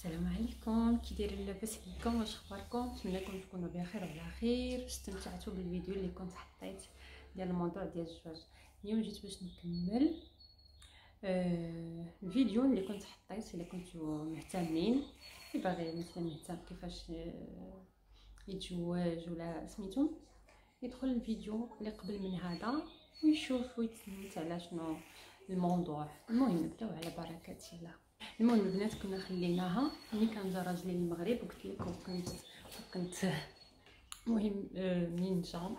السلام عليكم، كي دايرين؟ لاباس عليكم؟ واش اخباركم؟ نتمنىكم تكونوا بخير وعلى خير. استمتعتوا بالفيديو اللي كنت حطيت ديال الموضوع ديال الزواج. اليوم جيت باش نكمل الفيديو اللي كنت حطيت. الا كنتوا مهتمين اللي باغي مثلا مهتم كيفاش يتزوج ولا سميتو، يدخل الفيديو اللي قبل من هذا ويشوف ويتسنت على شنو الموضوع. المهم نبداو على بركه الله. المهم البنات كنا خليناها ملي كان جا راجلي للمغرب وقلت لكم كنت المهم منين جا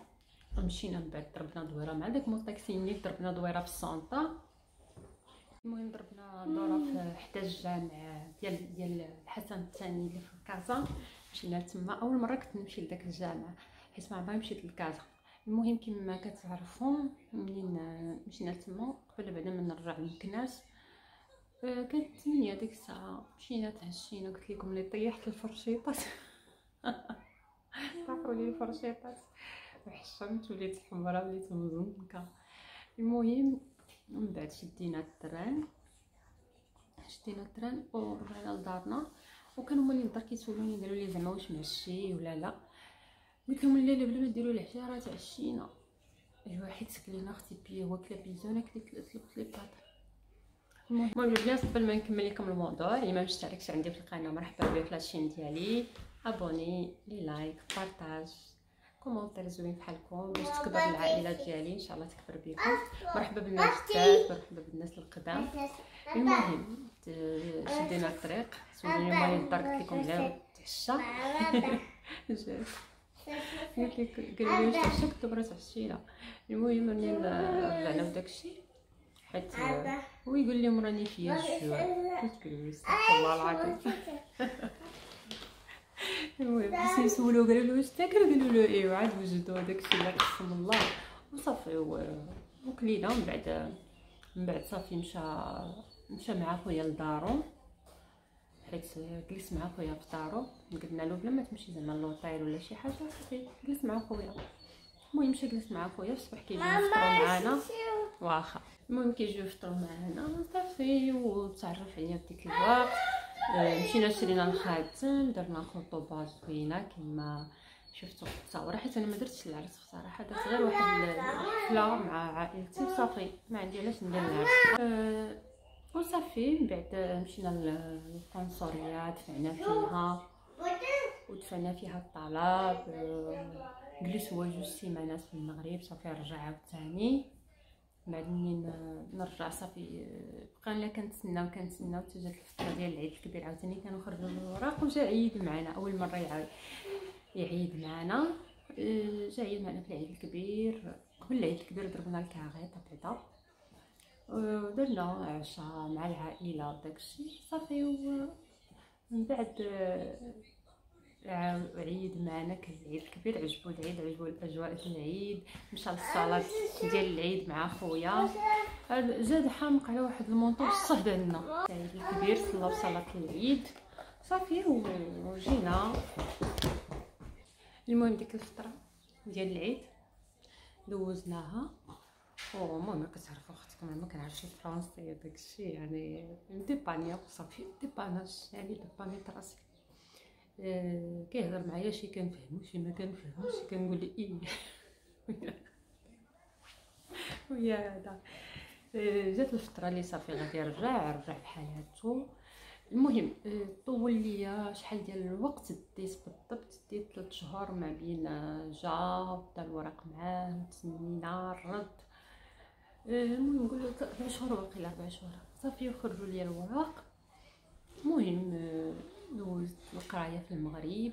مشينا من بعد ضربنا دويره مع داك موطاكسيني، ضربنا دويره في السونطا. المهم ضربنا دوره في حتى الجامع ديال الحسن الثاني اللي في كازا. مشينا تما اول مره كنت نمشي لذاك الجامع حيت ما عمري مشيت لكازا. المهم كما كتعرفوا منين مشينا تما قبل بعدا ما نرجع للكناس كانت 8 ديك الساعه. مشينا تعشينا، قلت لكم اللي طيحت الفرشيطات طاحوا لي الفرشيطات وحشمت وليت حمراء وليت مزنقه. المهم من بعد شدينا التران ورجعنا لدارنا، وكانوا هما اللي الدار كيسولوني قالوا لي زعما واش معشي ولا لا. قلت لهم لا لا بلا ما ديروا العشاء راه تعشينا. ايوا حيت سكلينا اختي بيه واكله بيزونه طلبت لي بطاط. المهم البنات قبل ما نكمل لكم الموضوع، اللي ما مشتركش عندي في القناه مرحبا بك في لاشين ديالي، ابوني لي لايك بارطاج كومونتير زوين بحالكم باش تكبر العائله ديالي ان شاء الله تكبر بكم. مرحبا بالناس الجداد، مرحبا بالناس القدام. المهم شدينا الطريق، سولوني مالي الدار قلت لكم لا تعشى قلت لك قالوا لي واش تعشى قلت لهم راه تعشينا. المهم ملي رجعنا بداكشي حيت هو يقول لهم راني فيا الجوع، قلت له استغفر الله العظيم. المهم باش يسولوا قالوا له واش تاكل، قالوا له ايوا عاد وجدوا داكشي اللي قسم الله وصافي وكلينا. من بعد صافي مشى مع خويا لدارو حيت جلس مع خويا في دارو. قلنا له بلا ما تمشي زعما لوطيل ولا شي حاجه، صافي جلس مع خويا. المهم مشى جلس مع خويا في الصباح كيجيو يفطروا معنا واخا. المهم كيجيو يفطروا معنا صافي وتعرف عليا في ديك الوقت. مشينا شرينا الخاتم، درنا خطوبه زوينه كما شفتوا في التصاور، حيت انا ما درتش العرس بصراحه، درت غير واحد الحفله مع عائلتي صافي ما عندي علاش ندير العرس. وصافي من بعد مشينا للقنصليه دفعنا فيها الطلب. جلس هو 2 سيمانات في المغرب، صافي رجع عاوتاني. بعد منين نرجع صافي بقينا كنتسناو حتى جات الفتره ديال العيد الكبير عاوتاني كانوا خرجوا الوراق وجا عيد معنا. اول مره يعيد معنا، جا عيد معنا في العيد الكبير. قبل العيد الكبير ضربنا الكاغي طبيطه ودرنا عشاء مع العائله وداكشي صافي. ومن بعد عيد معنا، كان العيد الكبير عجبو العيد، عجبو الاجواء العيد. مشى للصلاه ديال العيد مع خويا، زاد حامق على واحد المونطور صهد عندنا. العيد الكبير صلاو صلاه العيد صافي وجينا. المهم ديك الفتره ديال العيد دوزناها. المهم كتعرفوا اختكم ما كنعرفش الفرنسي داكشي، يعني ديبانيا صافي ديباناج، يعني ديبانيت راسي. كيهضر معايا شي كنفهمو شي ما كنفهموش، كنقول لي ايه ويا هذا. جات الفتره اللي صافي غادي يرجع بحالاتو. المهم طول ليا شحال ديال الوقت، ديت بالضبط 3 شهور ما بين جا بدا الورق معاه تسنينا الرد. المهم نقول له 4 شهور واقيلا 4 شهور صافي وخرجوا لي الوراق. المهم دوزت القرايه في المغرب.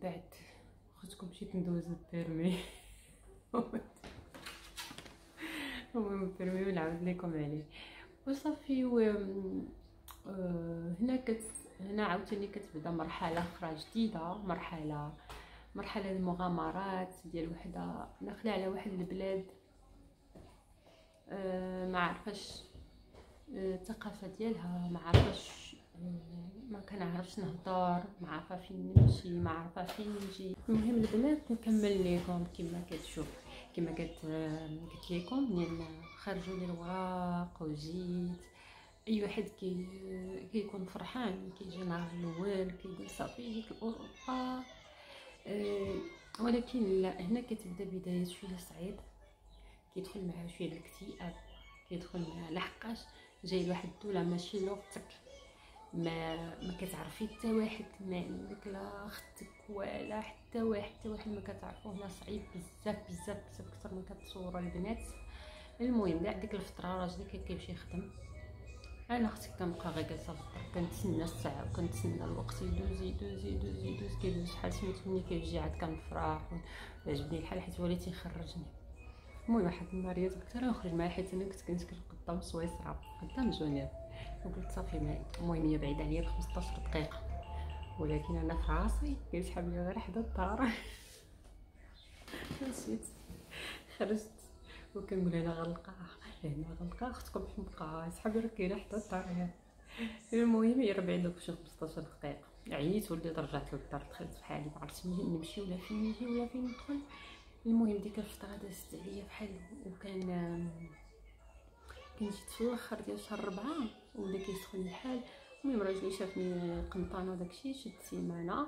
بعد اختكم مشيت ندوز البيرمي المهم البيرمي ونعاود لكم عليه وصافي. هنا عاوتاني كتبدا مرحله اخرى جديده، مرحله المغامرات ديال وحده داخله على واحد البلاد ما عرفاش الثقافه ديالها، ما عرفاش ما كنعرفش نهضر، ما عارفه فين نمشي، ما عارفه فين نجي. المهم البنات نكمل لكم كما كتشوف كما قلت لكم منين خرجوا لي الوراق وجيت اي واحد كيكون فرحان كيجي نهار الاول كيقول صافي جيت لاوروبا. ولكن لا، هنا كتبدا بدايه شويه صعيب، كيدخل معها شويه الاكتئاب، كيدخل معها لحقاش جاي لواحد الدوله ماشي لغتك، ما كتعرفي حتى واحد ما عندك، لا اختك ولا حتى واحد ما كتعرفوه. هنا صعيب بزاف بزاف بزاف اكثر من كتصوروا البنات. المهم كاع ديك الفتره راجلي كيمشي يخدم، انا اختي كنبقى غير جالسه في الدار كنتسنى الساعه وكنتسنى الوقت يدوز يدوز يدوز يدوز كيدوز شحال سميتو. ملي كيجي عاد كنفرح ويعجبني الحال حيت وليت يخرجني. المهم واحد النهار قلت انا نخرج معاه حيت انا كنت كنسكن قدام سويسرا قدام جونيف، وقلت صافي معايا. المهم هي بعيده عليا ب 15 دقيقه، ولكن انا في راسي كيسحب لي غير حدا الدار. مشيت خرجت وكنقول انا غنلقاه هنا، غنلقاه اختكم حمقى صحابي راه كاينه حدا الدار. المهم هي 40 دوك شي 15 دقيقه عييت وليت رجعت للدار، دخلت بحالي ما عرفتش منين نمشي ولا فين نجي ولا فين ندخل. المهم ديك الفتره دازت عليا بحال، وكان جيت في الاخر ديال شهر 4 وبدا كيسخن الحال. المهم راجلي شافني قنطانه وداكشي شد سيمانه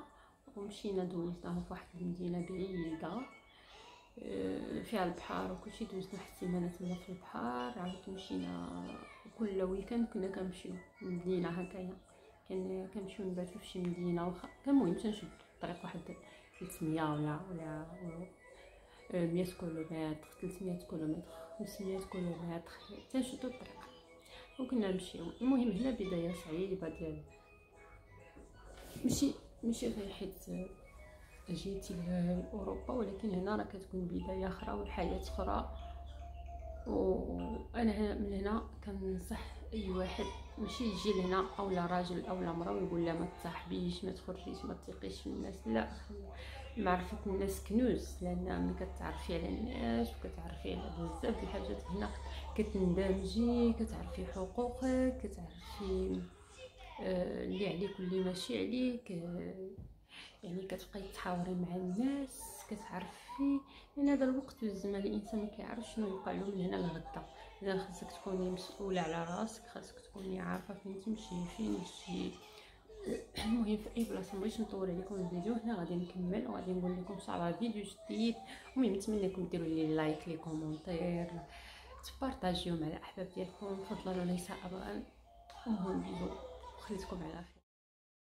ومشينا دوزناها في واحد المدينه بعيده فيها البحر وكلشي. دوزنا واحد السيمانه تما في البحر، عاود مشينا كل ويكاند كنا كنمشيو مدينه هكايا، كنمشيو نباتو في شي مدينه واخا. المهم تنشدو الطريق واحد 300 ولا 100 كيلومتر، 300 كيلومتر، 500 كيلومتر، تنشدو الطريق وكنا نمشيو. المهم هنا بدايه صعيبه ديال ماشي غير حيت جيتي لاوروبا، ولكن هنا راه كتكون بدايه اخرى وحياه اخرى. وانا من هنا كننصح اي واحد ماشي يجي لهنا اولا راجل اولا مرا ويقول لا ما تصاحبيش ما تخرجيش ما تثقيش في الناس. لا، معرفه الناس كنوز، لان ملي كتعرفي على الناس وكتعرفي على بزاف الحاجات هنا كتندمجي، كتعرفي حقوقك، كتعرفي اللي عليك واللي ماشي عليك. يعني كتبقاي تحاوري مع الناس كتعرفي. لان هذا الوقت والزمان الانسان ما كيعرفش شنو يوقع له من هنا لغدا. اذا خاصك تكوني مسؤوله على راسك، خاصك تكوني عارفه فين تمشي فين تجي. المهم في اي بلاصه مبغيتش نطول عليكم الفيديو، هنا غادي نكمل وغادي نقول لكم ان شاء الله فيديو جديد. المهم نتمنى لكم ديروا لي لايك لي كومونتير تبارطاجيو مع الاحباب ديالكم فضلا وليس ابدا. المهم بيزو، خليتكم على خير.